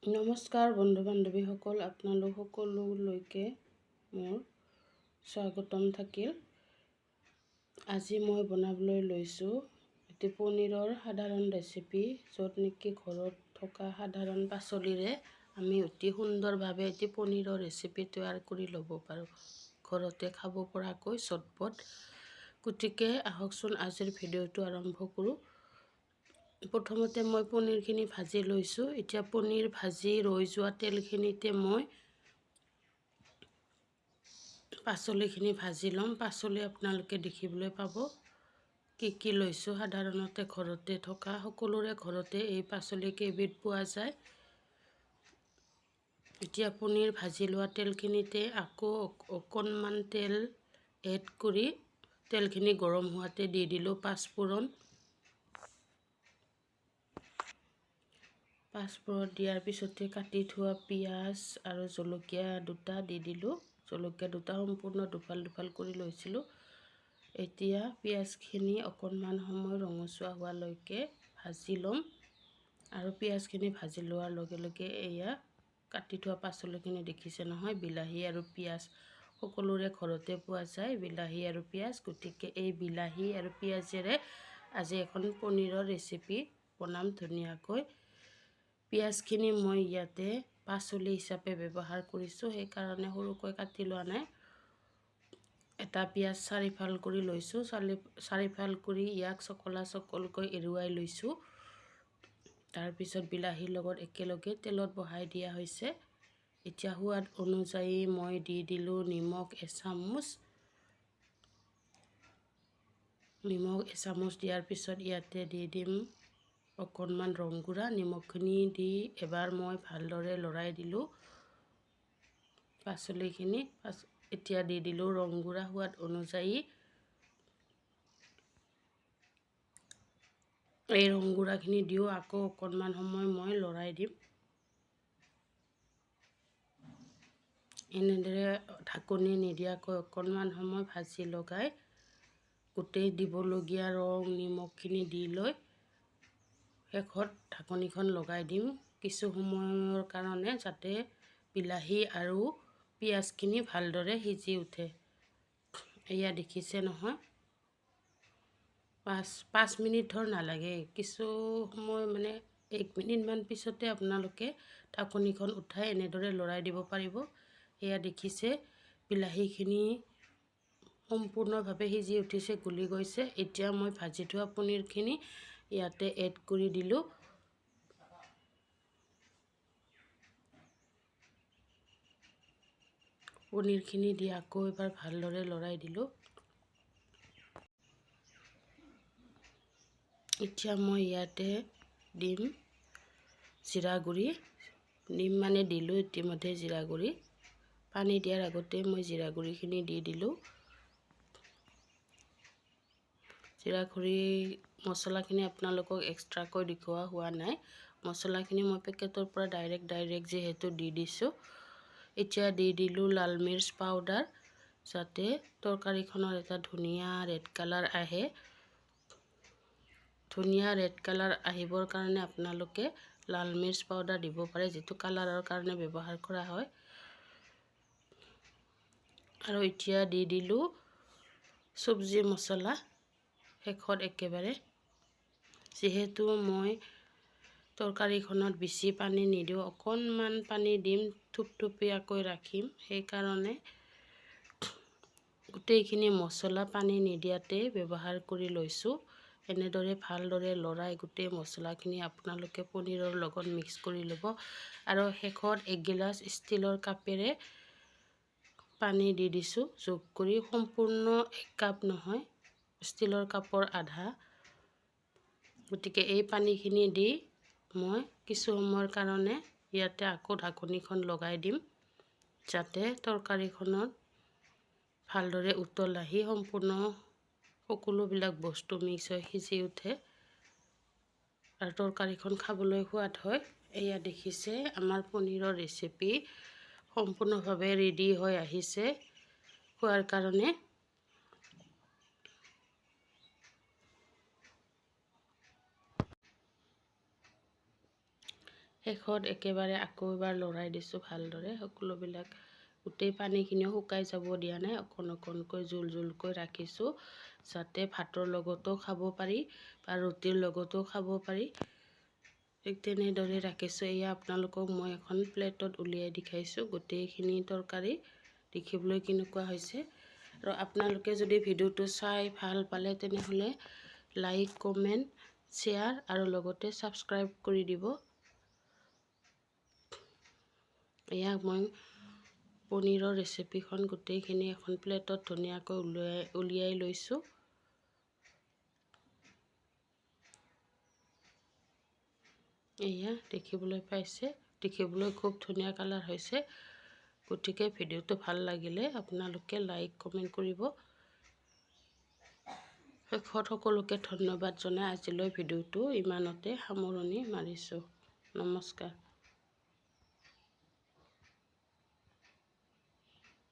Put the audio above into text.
নমস্কাৰ বন্ধু বান্ধৱীসকল, আপোনালোক সকলোলৈকে মোৰ স্বাগতম থাকিল। আজি মই বনাবলৈ লৈছোঁ এটি পনীৰৰ সাধাৰণ ৰেচিপি, য'ত নেকি ঘৰত থকা সাধাৰণ পাচলিৰে আমি অতি সুন্দৰভাৱে এটি পনীৰৰ ৰেচিপি তৈয়াৰ কৰি ল'ব পাৰোঁ, ঘৰতে খাব পৰাকৈ চটপট। গতিকে আহকচোন আজিৰ ভিডিঅ'টো আৰম্ভ কৰোঁ। প্ৰথমতে মই পনীৰখিনি ভাজি লৈছোঁ। এতিয়া পনীৰ ভাজি ৰৈ যোৱা তেলখিনিতে মই পাচলিখিনি ভাজি ল'ম। পাচলি আপোনালোকে দেখিবলৈ পাব কি কি লৈছোঁ। সাধাৰণতে ঘৰতে থকা সকলোৰে ঘৰতে এই পাচলি কেইবিধ পোৱা যায়। এতিয়া পনীৰ ভাজি লোৱা তেলখিনিতে আকৌ অকণমান তেল এড কৰি তেলখিনি গৰম হোৱাতে দি দিলোঁ পাঁচফোৰণ। পাঁচফোৰণ দিয়াৰ পিছতে কাটি থোৱা পিঁয়াজ আৰু জলকীয়া দুটা দি দিলোঁ। জলকীয়া দুটা সম্পূৰ্ণ দুফাল দুফাল কৰি লৈছিলোঁ। এতিয়া পিঁয়াজখিনি অকণমান সময় ৰঙচুৱা হোৱালৈকে ভাজি ল'ম। আৰু পিঁয়াজখিনি ভাজি লোৱাৰ লগে লগে এয়া কাটি থোৱা পাচলিখিনি দেখিছে নহয়, বিলাহী আৰু পিঁয়াজ সকলোৰে ঘৰতে পোৱা যায়, বিলাহী আৰু পিঁয়াজ। গতিকে এই বিলাহী আৰু পিঁয়াজেৰে আজি এখন পনীৰৰ ৰেচিপি বনাম ধুনীয়াকৈ। পিঁয়াজখিনি মই ইয়াতে পাচলি হিচাপে ব্যৱহাৰ কৰিছোঁ, সেইকাৰণে সৰুকৈ কাটি লোৱা নাই। এটা পিঁয়াজ চাৰিফাল কৰি লৈছোঁ। চাৰিফাল কৰি ইয়াক চকলা চকলকৈ এৰুৱাই লৈছোঁ। তাৰপিছত বিলাহীৰ লগত একেলগে তেলত বহাই দিয়া হৈছে। এতিয়া সোৱাদ অনুযায়ী মই দি দিলোঁ নিমখ এচামুচ। নিমখ এচামুচ দিয়াৰ পিছত ইয়াতে দি দিম অকণমান ৰংগুড়া। নিমখখিনি দি এবাৰ মই ভালদৰে লৰাই দিলোঁ পাচলিখিনি। এতিয়া দি দিলোঁ ৰংগুড়া সোৱাদ অনুযায়ী। এই ৰংগুড়াখিনি দিও আকৌ অকণমান সময় মই লৰাই দিম। এনেদৰে ঢাকনি নিদিয়াকৈ অকণমান সময় ভাজি লগাই গোটেই দিবলগীয়া ৰং নিমখখিনি দি লৈ শেষত ঢাকনিখন লগাই দিম কিছু সময়ৰ কাৰণে, যাতে বিলাহী আৰু পিঁয়াজখিনি ভালদৰে সিজি উঠে। এয়া দেখিছে নহয়, 5 মিনিট ধৰ নালাগে, কিছু সময় মানে 1 মিনিটমান পিছতে আপোনালোকে ঢাকনিখন উঠাই এনেদৰে লৰাই দিব পাৰিব। এয়া দেখিছে বিলাহীখিনি সম্পূৰ্ণভাৱে সিজি উঠিছে, গলি গৈছে। এতিয়া মই ভাজি থোৱা পনীৰখিনি ইয়াতে এড কৰি দিলোঁ। পনীৰখিনি দি আকৌ এবাৰ ভালদৰে লৰাই দিলোঁ। এতিয়া মই ইয়াতে দিম জিৰা গুড়ি। দিম মানে দিলোঁ ইতিমধ্যে জিৰা গুড়ি। পানী দিয়াৰ আগতে মই জিৰা গুড়িখিনি দি দিলোঁ। জিৰা গুড়ি মছলাখিনি আপোনালোকক এক্সট্ৰাকৈ দেখুওৱা হোৱা নাই। মছলাখিনি মই পেকেটৰ পৰা ডাইৰেক্ট যিহেতু দি দিছোঁ। এতিয়া দি দিলোঁ লাল মিৰ্চ পাউডাৰ, যাতে তৰকাৰীখনৰ এটা ধুনীয়া ৰেড কালাৰ আহে। ধুনীয়া ৰেড কালাৰ আহিবৰ কাৰণে আপোনালোকে লাল মিৰ্চ পাউডাৰ দিব পাৰে, যিটো কালাৰৰ কাৰণে ব্যৱহাৰ কৰা হয়। আৰু এতিয়া দি দিলোঁ চব্জি মছলা শেষত একেবাৰে। যিহেতু মই তৰকাৰীখনত বেছি পানী নিদিওঁ, অকণমান পানী দিম, থুপথুপীয়াকৈ ৰাখিম, সেইকাৰণে গোটেইখিনি মছলা পানী নিদিয়াতে ব্যৱহাৰ কৰি লৈছোঁ। এনেদৰে ভালদৰে লৰাই গোটেই মছলাখিনি আপোনালোকে পনীৰৰ লগত মিক্স কৰি ল'ব। আৰু শেষত 1 গিলাচ ষ্টিলৰ কাপেৰে পানী দি দিছোঁ যোগ কৰি, সম্পূৰ্ণ 1 কাপ নহয়, ষ্টিলৰ কাপৰ আধা। গতিকে এই পানীখিনি দি মই কিছু সময়ৰ কাৰণে ইয়াতে আকৌ ঢাকনিখন লগাই দিম, যাতে তৰকাৰীখনত ভালদৰে উতল আহি সম্পূৰ্ণ সকলোবিলাক বস্তু মিক্স হৈ সিজি উঠে আৰু তৰকাৰীখন খাবলৈ সোৱাদ হয়। এয়া দেখিছে আমাৰ পনীৰৰ ৰেচিপি সম্পূৰ্ণভাৱে ৰেডি হৈ আহিছে খোৱাৰ কাৰণে। শেষত একেবাৰে আকৌ এবাৰ লৰাই দিছোঁ ভালদৰে। সকলোবিলাক গোটেই পানীখিনিও শুকাই যাব দিয়া নাই, অকণকৈ জোলকৈ ৰাখিছোঁ, যাতে ভাতৰ লগতো খাব পাৰি বা ৰুটিৰ লগতো খাব পাৰি। ঠিক তেনেদৰে ৰাখিছোঁ। এয়া আপোনালোকক মই এখন প্লেটত উলিয়াই দেখাইছোঁ। গোটেইখিনি তৰকাৰী দেখিবলৈ কেনেকুৱা হৈছে। আৰু আপোনালোকে যদি ভিডিঅ'টো চাই ভাল পালে তেনেহ'লে লাইক, কমেণ্ট, শ্বেয়াৰ আৰু লগতে ছাবস্ক্ৰাইব কৰি দিব। এয়া মই পনীৰৰ ৰেচিপিখন গোটেইখিনি এখন প্লেটত ধুনীয়াকৈ উলিয়াই লৈছোঁ। এয়া দেখিবলৈ পাইছে, দেখিবলৈ খুব ধুনীয়া কালাৰ হৈছে। গতিকে ভিডিঅ'টো ভাল লাগিলে আপোনালোকে লাইক, কমেণ্ট কৰিব। শেষত সকলোকে ধন্যবাদ জনাই আজিলৈ ভিডিঅ'টো ইমানতে সামৰণি মাৰিছোঁ। নমস্কাৰ।